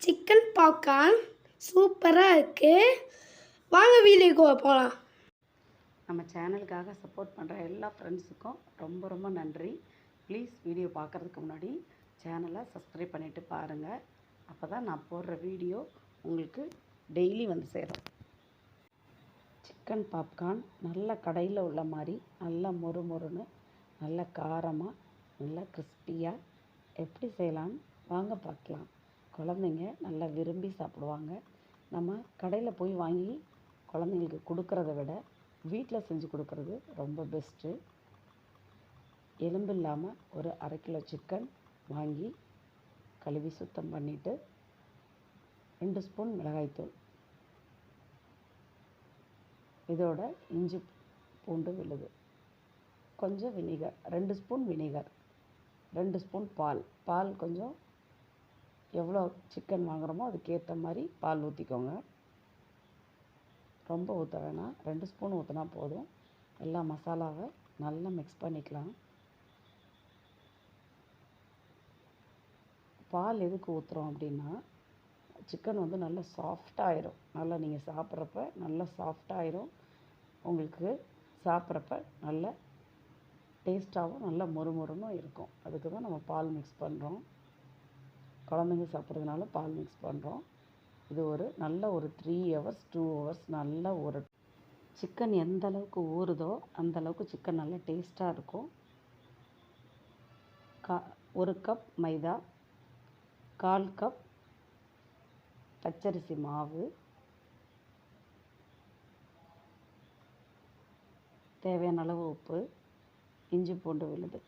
Chicken popcorn சூப்பராக இருக்குது. வாங்க வீடியோக்குள்ள போகலாம். நம்ம சேனலுக்காக சப்போர்ட் பண்ணுற எல்லா ஃப்ரெண்ட்ஸுக்கும் ரொம்ப ரொம்ப நன்றி. ப்ளீஸ் வீடியோ பார்க்குறதுக்கு முன்னாடி சேனலை சப்ஸ்கிரைப் பண்ணிவிட்டு பாருங்கள். அப்போ தான் நான் போடுற வீடியோ உங்களுக்கு டெய்லி வந்து சேரும். சிக்கன் பாப்கார்ன் நல்ல கடையில் உள்ள மாதிரி நல்லா மொறு மொறுன்னு நல்ல காரமாக நல்லா கிறிஸ்பியாக எப்படி செய்யலான்னு வாங்க பார்க்கலாம். குழந்தைங்க நல்லா விரும்பி சாப்பிடுவாங்க. நம்ம கடையில் போய் வாங்கி குழந்தைங்களுக்கு கொடுக்குறத விட வீட்டில் செஞ்சு கொடுக்குறது ரொம்ப பெஸ்ட்டு. எலும்பு இல்லாமல் ஒரு 1/2 கிலோ சிக்கன் வாங்கி கழுவி சுத்தம் பண்ணிவிட்டு 2 ஸ்பூன் மிளகாய்த்தூள், இதோட இஞ்சி பூண்டு விழுது, கொஞ்சம் வினிகர், 2 ஸ்பூன் வினிகர், 2 ஸ்பூன் பால் கொஞ்சம் எவ்வளோ சிக்கன் வாங்குகிறோமோ அதுக்கேற்ற மாதிரி பால் ஊற்றிக்கோங்க. ரொம்ப ஊற்ற வேணாம், 2 ஸ்பூன் ஊற்றினா போதும். எல்லா மசாலாவை நல்லா மிக்ஸ் பண்ணிக்கலாம். பால் எதுக்கு ஊற்றுறோம் அப்படின்னா சிக்கன் வந்து நல்லா சாஃப்டாகிடும். நல்லா நீங்கள் சாப்பிட்றப்ப நல்லா சாஃப்டாகிடும். உங்களுக்கு சாப்பிட்றப்ப நல்ல டேஸ்ட்டாகவும் நல்லா மொறுமொறுன்னு இருக்கும். அதுக்கு தான் நம்ம பால் மிக்ஸ் பண்ணுறோம். குழந்தைங்க சாப்பிட்றதுனால பால் மிக்ஸ் பண்ணுறோம். இது நல்ல ஒரு 3 ஹவர்ஸ் 2 ஹவர்ஸ் நல்லா சிக்கன் எந்த அளவுக்கு ஊறுதோ அந்தளவுக்கு சிக்கன் நல்லா டேஸ்ட்டாக இருக்கும். 1 கப் மைதா, 1/4 கப் பச்சரிசி மாவு, தேவையான அளவு உப்பு, இஞ்சி பூண்டு விழுது,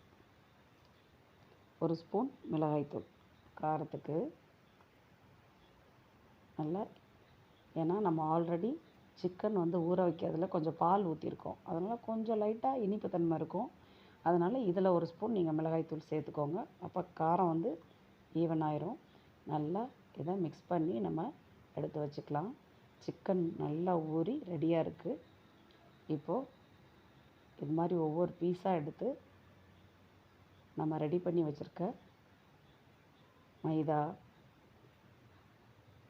1 ஸ்பூன் மிளகாய்த்தூள் காரத்துக்கு. நல்லா ஏன்னா நம்ம ஆல்ரெடி சிக்கன் வந்து ஊற வைக்கிறதுல கொஞ்சம் பால் ஊற்றிருக்கோம். அதனால் கொஞ்சம் லைட்டாக இனிப்பு தன்மை இருக்கும். அதனால் இதில் 1 ஸ்பூன் நீங்கள் மிளகாய்த்தூள் சேர்த்துக்கோங்க. அப்போ காரம் வந்து ஈவன் ஆயிரும். நல்லா இதை மிக்ஸ் பண்ணி நம்ம எடுத்து வச்சுக்கலாம். சிக்கன் நல்லா ஊறி ரெடியாக இருக்குது. இப்போது இது மாதிரி ஒவ்வொரு பீஸாக எடுத்து நம்ம ரெடி பண்ணி வச்சுருக்க மைதா,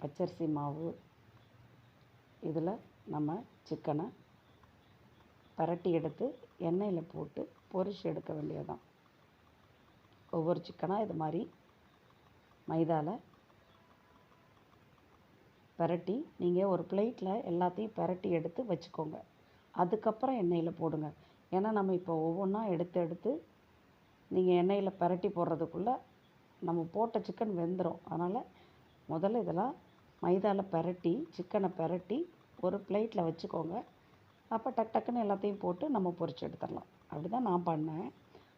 பச்சரிசி மாவு, இதில் நம்ம சிக்கனை பரட்டி எடுத்து எண்ணெயில் போட்டு பொரிச்சு எடுக்க வேண்டியதுதான். ஒவ்வொரு சிக்கனாக இது மாதிரி மைதாவில் பரட்டி நீங்கள் ஒரு பிளேட்டில் எல்லாத்தையும் பரட்டி எடுத்து வச்சுக்கோங்க. அதுக்கப்புறம் எண்ணெயில் போடுங்க. ஏன்னா நம்ம இப்போ ஒவ்வொன்றா எடுத்து நீங்கள் எண்ணெயில் பரட்டி போடுறதுக்குள்ளே நம்ம போட்ட சிக்கன் வெந்துடும். அதனால் முதல்ல இதெல்லாம் மைதாவில் பரட்டி சிக்கனை பரட்டி ஒரு பிளேட்டில் வச்சுக்கோங்க. அப்போ டக்குன்னு எல்லாத்தையும் போட்டு நம்ம பொரிச்சு எடுத்துடலாம். அப்படி தான் நான் பண்ணேன்.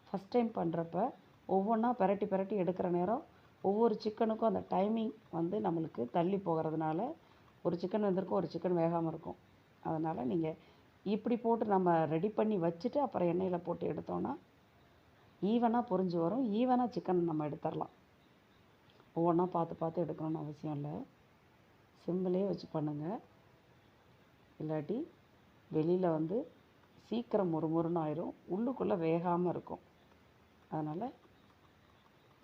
ஃபஸ்ட் டைம் பண்ணுறப்ப ஒவ்வொன்றா பரட்டி எடுக்கிற நேரம் ஒவ்வொரு சிக்கனுக்கும் அந்த டைமிங் வந்து நம்மளுக்கு தள்ளி போகிறதுனால ஒரு சிக்கன் வெந்திருக்கும், ஒரு சிக்கன் வேகாமல் இருக்கும். அதனால் நீங்கள் இப்படி போட்டு நம்ம ரெடி பண்ணி வச்சுட்டு அப்புறம் எண்ணெயில் போட்டு எடுத்தோன்னா ஈவனாக பொரிஞ்சு வரும். ஈவனாக சிக்கன் நம்ம எடுத்துடலாம். ஒவ்வொன்றா பார்த்து எடுக்கணும்னு அவசியம் இல்லை. சிம்பிளே வச்சு பண்ணுங்கள். இல்லாட்டி வெளியில் வந்து சீக்கிரம் மொறுமொறுன்னு ஆயிரும், உள்ளுக்குள்ளே வேகாமல் இருக்கும். அதனால்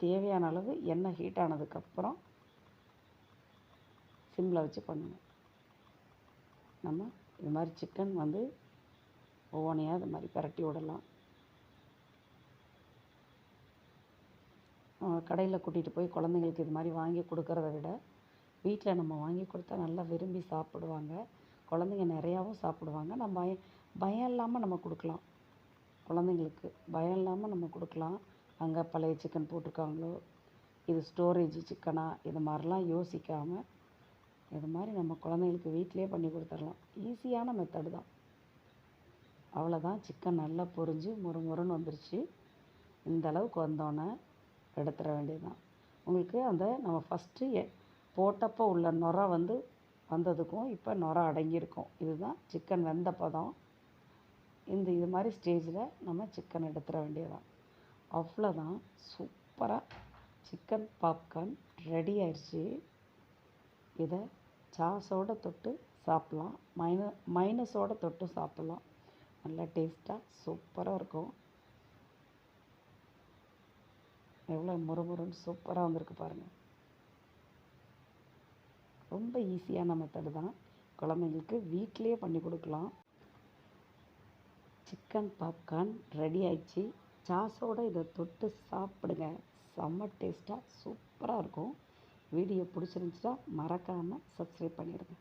தேவையான அளவு எண்ணெய் ஹீட் ஆனதுக்கப்புறம் சிம்மில் வச்சு பண்ணுங்கள். நம்ம இது மாதிரி சிக்கன் வந்து ஒவ்வொன்றையாக இது மாதிரி பரட்டி விடலாம். கடையில் கூட்டிகிட்டு போய் குழந்தைங்களுக்கு இது மாதிரி வாங்கி கொடுக்கறத விட வீட்டில் நம்ம வாங்கி கொடுத்தா நல்லா விரும்பி சாப்பிடுவாங்க. குழந்தைங்க நிறையாவும் சாப்பிடுவாங்க. நம்ம பயம் இல்லாமல் நம்ம கொடுக்கலாம். குழந்தைங்களுக்கு பயம் இல்லாமல் நம்ம கொடுக்கலாம். அங்கே பழைய சிக்கன் போட்டிருக்காங்களோ, இது ஸ்டோரேஜ் சிக்கனா, இது மாதிரிலாம் யோசிக்காமல் இது மாதிரி நம்ம குழந்தைங்களுக்கு வீட்டிலே பண்ணி கொடுத்துடலாம். ஈஸியான மெத்தடு தான். அவ்வளோதான். சிக்கன் நல்லா பொரிஞ்சு மொறுன்னு வந்துருச்சு. இந்த அளவுக்கு வந்தோன்னே எடுத்துட வேண்டியது தான். உங்களுக்கு அந்த நம்ம ஃபஸ்ட்டு போட்டப்போ உள்ள நுரை வந்து வந்ததுக்கும் இப்போ நுரை அடங்கியிருக்கும். இதுதான் சிக்கன் வெந்த பதம். இது மாதிரி ஸ்டேஜில் நம்ம சிக்கன் எடுத்துட வேண்டியதுதான். அவ்வளோதான். சூப்பராக சிக்கன் பாப்கார்ன் ரெடி ஆயிடுச்சு. இதை சாஸோடு தொட்டு சாப்பிட்லாம், மைனஸோடு தொட்டு சாப்பிட்லாம். நல்லா டேஸ்ட்டாக சூப்பராக இருக்கும். எவ்வளோ மொறுமொறுன்னு சூப்பராக வந்திருக்கு பாருங்கள். ரொம்ப ஈஸியான மெத்தடு தான். குழந்தைங்களுக்கு வீட்டிலேயே பண்ணி கொடுக்கலாம். சிக்கன் பாப்கார்ன் ரெடி ஆயிடுச்சு. சாஸோடு இதை தொட்டு சாப்பிடுங்க. செம்ம டேஸ்ட்டாக சூப்பராக இருக்கும். வீடியோ பிடிச்சிருந்துச்சுன்னா மறக்காமல் சப்ஸ்கிரைப் பண்ணிடுங்க.